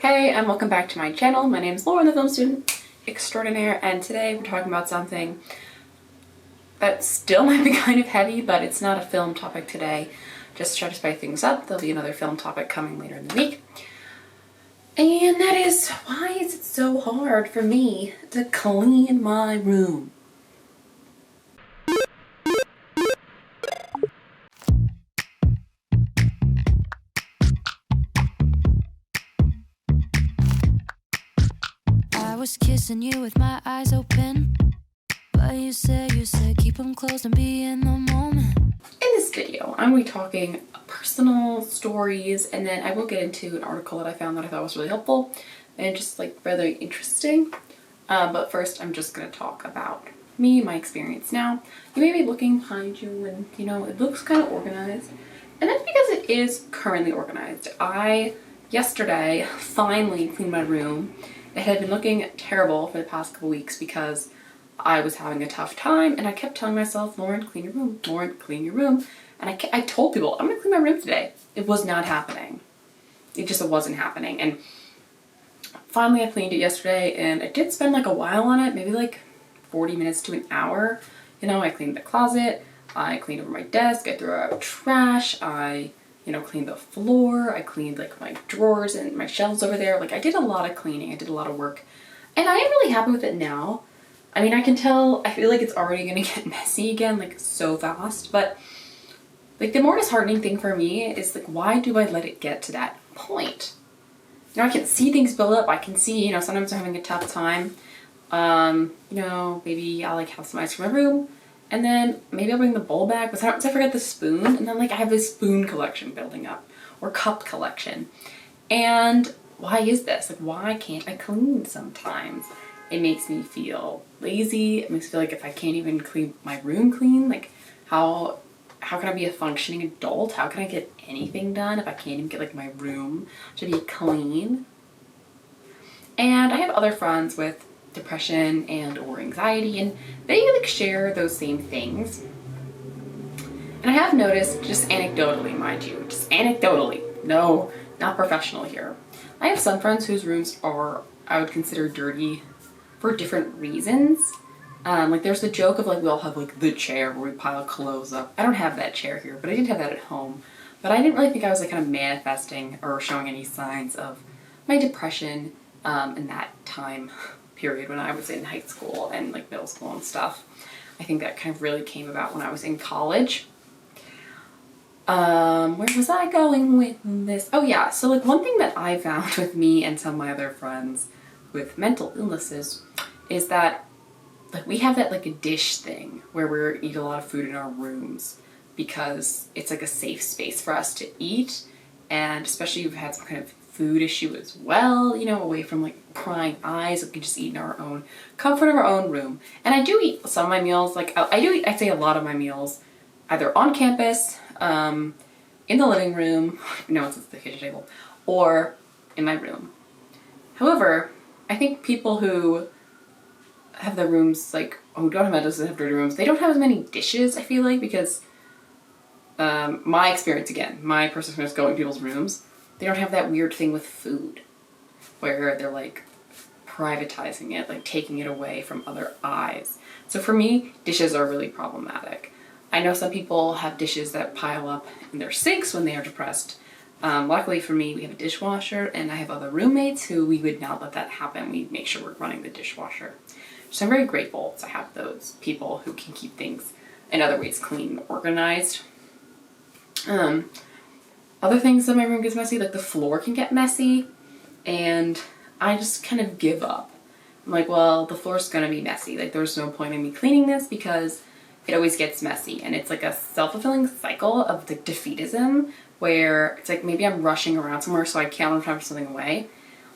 Hey, and welcome back to my channel. My name is Lauren, the film student extraordinaire, and today we're talking about something that still might be kind of heavy, but it's not a film topic today. Just to try to spice things up, there'll be another film topic coming later in the week. And that is, why is it so hard for me to clean my room? I was kissing you with my eyes open, but you said keep them closed and be in the moment. In this video, I'm going to be talking personal stories, and then I will get into an article that I found that I thought was really helpful and just like rather interesting. But first, I'm just going to talk about me, my experience now. You may be looking behind you and, you know, it looks kind of organized. And that's because it is currently organized. I, yesterday, finally cleaned my room. It had been looking terrible for the past couple weeks because I was having a tough time, and I kept telling myself, Lauren, clean your room. Lauren, clean your room. And I told people, I'm gonna clean my room today. It was not happening. It wasn't happening. And finally I cleaned it yesterday, and I did spend like a while on it, maybe like 40 minutes to an hour. You know, I cleaned the closet, I cleaned over my desk, I threw out trash, I cleaned the floor, I cleaned like my drawers and my shelves over there. Like I did a lot of cleaning, I did a lot of work, and I am really happy with it now. I mean, I can tell, I feel like it's already gonna get messy again, like so fast, but like the more disheartening thing for me is like, why do I let it get to that point? You know, I can see things build up, I can see, you know, sometimes I'm having a tough time. Maybe I'll like have some ice cream in my room, and then maybe I'll bring the bowl back, but sometimes I forget the spoon, and then like I have this spoon collection building up, or cup collection. And why is this? Like, why can't I clean sometimes? It makes me feel lazy. It makes me feel like if I can't even clean my room clean, like how can I be a functioning adult? How can I get anything done if I can't even get like my room to be clean? And I have other friends with depression and or anxiety, and they like share those same things. And I have noticed, just anecdotally, mind you, just anecdotally, no, not professional here. I have some friends whose rooms are, I would consider dirty for different reasons. Like there's the joke of like we all have like the chair where we pile clothes up. I don't have that chair here, but I did have that at home. But I didn't really think I was like kind of manifesting or showing any signs of my depression in that time period when I was in high school and like middle school and stuff. I think that kind of really came about when I was in college. Where was I going with this? Oh yeah, so like one thing that I found with me and some of my other friends with mental illnesses is that like we have that like a dish thing where we eat a lot of food in our rooms because it's like a safe space for us to eat, and especially if we've had some kind of food issue as well, you know, away from like prying eyes, we can just eat in our own comfort of our own room. And I do eat some of my meals, like I'd say a lot of my meals either on campus, in the living room, no one sits at the kitchen table, or in my room. However, I think people who have their rooms like, who don't have mental illness and have dirty rooms, they don't have as many dishes, I feel like, because my experience, again, my personal experience going to people's rooms, they don't have that weird thing with food where they're like privatizing it, like taking it away from other eyes. So for me, dishes are really problematic. I know some people have dishes that pile up in their sinks when they are depressed. Luckily for me, we have a dishwasher, and I have other roommates who we would not let that happen. We make sure we're running the dishwasher. So I'm very grateful to have those people who can keep things in other ways clean and organized. Other things that my room gets messy, like the floor can get messy, and I just kind of give up. I'm like, well, the floor's gonna be messy. Like there's no point in me cleaning this because it always gets messy, and it's like a self-fulfilling cycle of the defeatism where it's like maybe I'm rushing around somewhere so I can't want to put something away.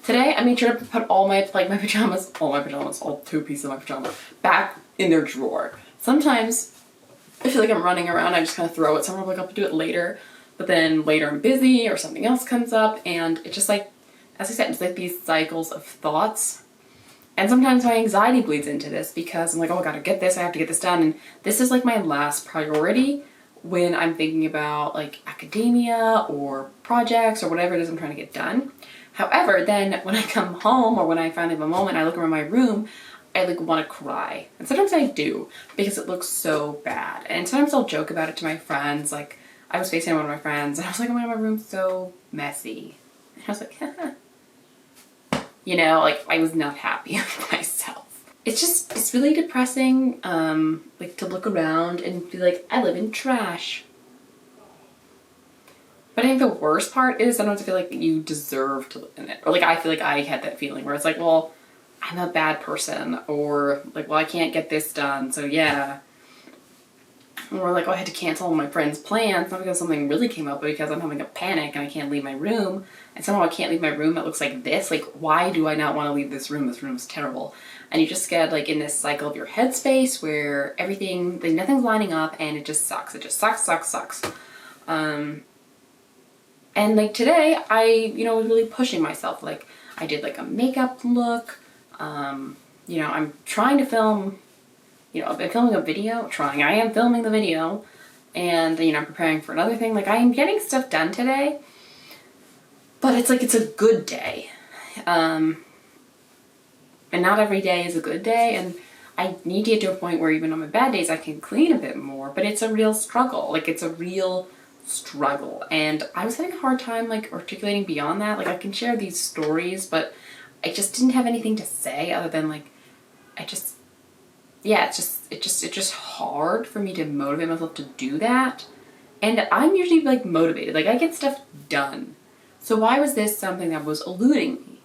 Today I made sure to put all my pajamas, all two pieces of my pajamas back in their drawer. Sometimes I feel like I'm running around, I just kind of throw it somewhere, like I'll do it later, but then later I'm busy or something else comes up, and it's just like, as I said, it's like these cycles of thoughts. And sometimes my anxiety bleeds into this because I'm like, oh, I gotta get this, I have to get this done. And this is like my last priority when I'm thinking about like academia or projects or whatever it is I'm trying to get done. However, then when I come home or when I finally have a moment, I look around my room, I like want to cry. And sometimes I do because it looks so bad. And sometimes I'll joke about it to my friends. Like I was FaceTiming one of my friends and I was like, oh my God, my room's so messy. And I was like, you know, like I was not happy with myself. It's really depressing, like to look around and be like, I live in trash. But I think the worst part is sometimes I feel like you deserve to live in it. Or like I feel like I had that feeling where it's like, well, I'm a bad person. Or like, well, I can't get this done, so yeah. Or like, oh, I had to cancel all my friends' plans, not because something really came up, but because I'm having a panic and I can't leave my room. And somehow I can't leave my room that looks like this. Like, why do I not want to leave this room? This room is terrible. And you just get like in this cycle of your headspace where everything, like nothing's lining up and it just sucks. It just sucks. And like today, I, you know, was really pushing myself. Like I did like a makeup look. You know, I'm trying to film, you know, I've been filming a video, I am filming the video. And, you know, I'm preparing for another thing. Like I am getting stuff done today. But it's like, it's a good day. And not every day is a good day. And I need to get to a point where even on my bad days, I can clean a bit more. But it's a real struggle. Like it's a real struggle, and I was having a hard time like articulating beyond that. Like I can share these stories, but I just didn't have anything to say other than like it's just hard for me to motivate myself to do that. And I'm usually like motivated, like I get stuff done. So why was this something that was eluding me?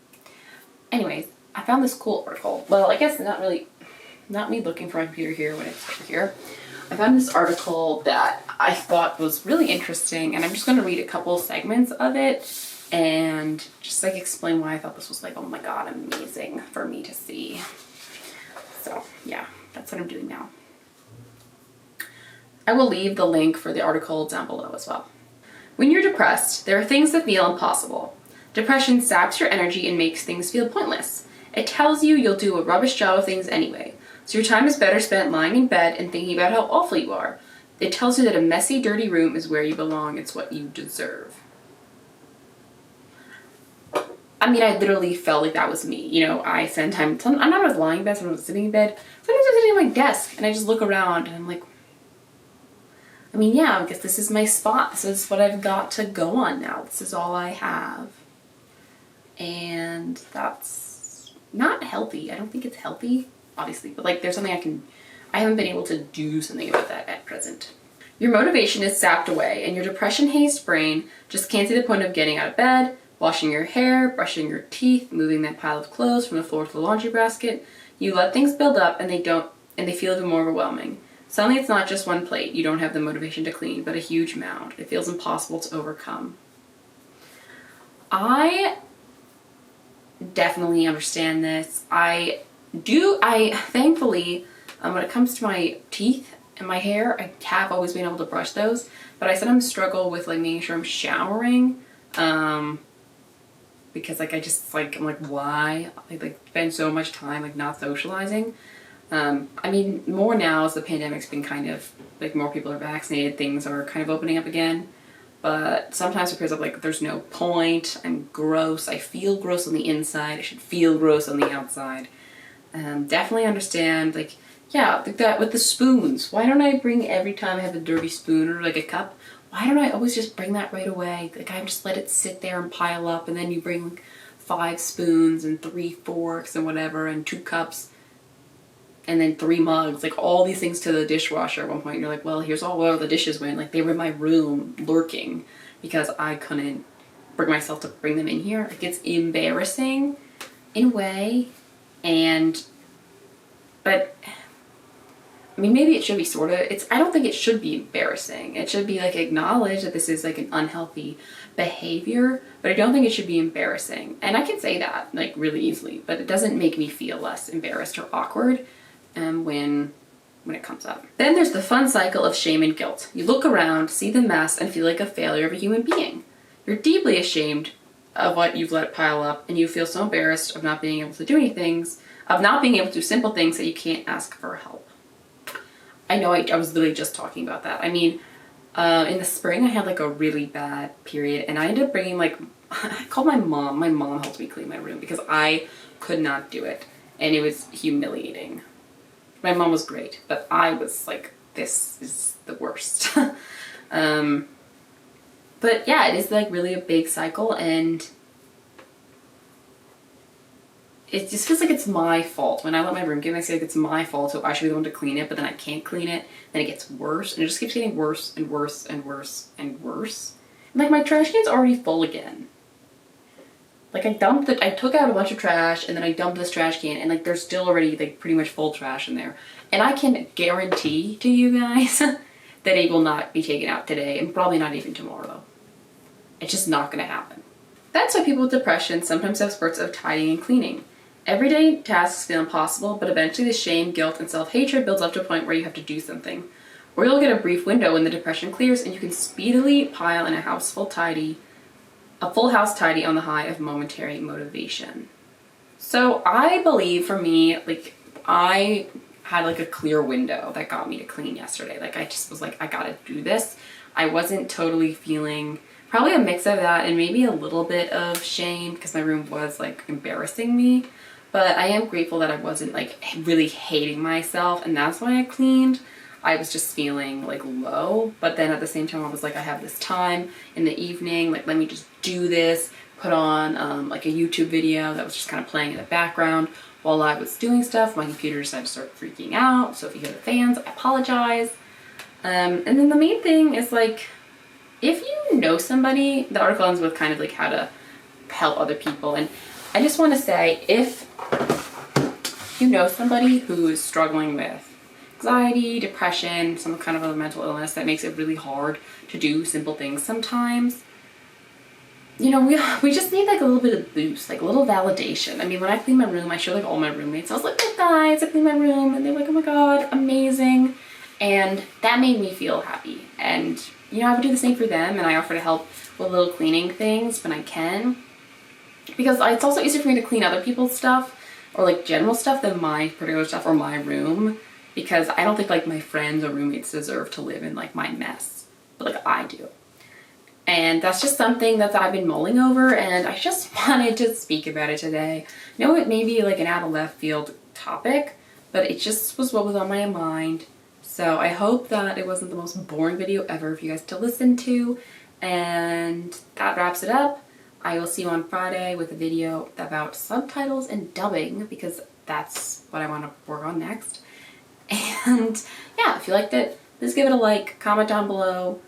Anyways, I found this cool article. Well, I guess not me looking for my computer here when it's over here. I found this article that I thought was really interesting, and I'm just going to read a couple segments of it and just like explain why I thought this was like, oh my God, amazing for me to see. So yeah, that's what I'm doing now. I will leave the link for the article down below as well. When you're depressed, there are things that feel impossible. Depression saps your energy and makes things feel pointless. It tells you you'll do a rubbish job of things anyway. So your time is better spent lying in bed and thinking about how awful you are. It tells you that a messy, dirty room is where you belong. It's what you deserve. I mean, I literally felt like that was me. You know, I spend time, I'm not always lying in bed, sometimes I'm sitting in bed. Sometimes I'm sitting at my desk and I just look around and I'm like, I mean, yeah, I guess this is my spot. This is what I've got to go on now. This is all I have. And that's not healthy. I don't think it's healthy. Obviously, but like there's something I haven't been able to do something about that at present. Your motivation is sapped away and your depression-hazed brain just can't see the point of getting out of bed, washing your hair, brushing your teeth, moving that pile of clothes from the floor to the laundry basket. You let things build up and they feel even more overwhelming. Suddenly it's not just one plate you don't have the motivation to clean, but a huge mound. It feels impossible to overcome. I definitely understand this. I thankfully, when it comes to my teeth and my hair, I have always been able to brush those, but I sometimes struggle with like making sure I'm showering, because like I just like, I'm like, why? I like spend so much time like not socializing. I mean, more now as the pandemic's been kind of like more people are vaccinated, things are kind of opening up again. But sometimes because of like, there's no point, I'm gross, I feel gross on the inside, I should feel gross on the outside. Definitely understand, like, yeah, like that with the spoons. Why don't I bring every time I have a dirty spoon or like a cup, why don't I always just bring that right away? Like I just let it sit there and pile up, and then you bring like 5 spoons and 3 forks and whatever and 2 cups and then 3 mugs, like all these things to the dishwasher at one point. You're like, well, here's all where the dishes went. Like they were in my room lurking because I couldn't bring myself to bring them in here. Like it's embarrassing in a way. But I mean, maybe it should be sort of, I don't think it should be embarrassing. It should be like acknowledged that this is like an unhealthy behavior, but I don't think it should be embarrassing. And I can say that like really easily, but it doesn't make me feel less embarrassed or awkward when it comes up. Then there's the fun cycle of shame and guilt. You look around, see the mess, and feel like a failure of a human being. You're deeply ashamed of what you've let pile up, and you feel so embarrassed of not being able to do not being able to do simple things that you can't ask for help. I know I was literally just talking about that. I mean, In the spring, I had like a really bad period, and I ended up bringing like, I called my mom. My mom helped me clean my room because I could not do it, and it was humiliating. My mom was great, but I was like, this is the worst. But yeah, it is like really a big cycle, and it just feels like it's my fault. When I let my room get messy, like it's my fault, so I should be the one to clean it, but then I can't clean it, then it gets worse, and it just keeps getting worse and worse and worse and worse. And like my trash can's already full again. Like I took out a bunch of trash, and then I dumped this trash can, and like there's still already like pretty much full trash in there. And I can guarantee to you guys that it will not be taken out today, and probably not even tomorrow. It's just not gonna happen. That's why people with depression sometimes have spurts of tidying and cleaning. Everyday tasks feel impossible, but eventually the shame, guilt, and self-hatred builds up to a point where you have to do something. Or you'll get a brief window when the depression clears and you can speedily pile in a full house tidy on the high of momentary motivation. So I believe for me, like I had like a clear window that got me to clean yesterday. Like I just was like, I gotta do this. I wasn't totally feeling, probably a mix of that and maybe a little bit of shame because my room was like embarrassing me. But I am grateful that I wasn't like really hating myself, and that's why I cleaned. I was just feeling like low, but then at the same time I was like, I have this time in the evening, like let me just do this, put on like a YouTube video that was just kind of playing in the background while I was doing stuff. My computer decided to start freaking out, so if you hear the fans, I apologize. And then the main thing is like, if you know somebody, the article ends with kind of like how to help other people, and I just want to say, if you know somebody who is struggling with anxiety, depression, some kind of a mental illness that makes it really hard to do simple things sometimes, you know, we just need like a little bit of boost, like a little validation. I mean, when I clean my room, I show like all my roommates. I was like, look guys, I cleaned my room, and they're like, oh my god, amazing. And that made me feel happy. And you know, I would do the same for them, and I offer to help with little cleaning things when I can. Because it's also easier for me to clean other people's stuff or like general stuff than my particular stuff or my room, because I don't think like my friends or roommates deserve to live in like my mess, but like I do. And that's just something that I've been mulling over, and I just wanted to speak about it today. I know it may be like an out of left field topic, but it just was what was on my mind. So I hope that it wasn't the most boring video ever for you guys to listen to, and that wraps it up. I will see you on Friday with a video about subtitles and dubbing, because that's what I want to work on next. And yeah, if you liked it, please give it a like, comment down below,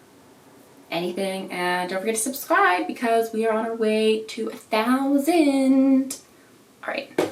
anything, and don't forget to subscribe because we are on our way to 1,000. All right.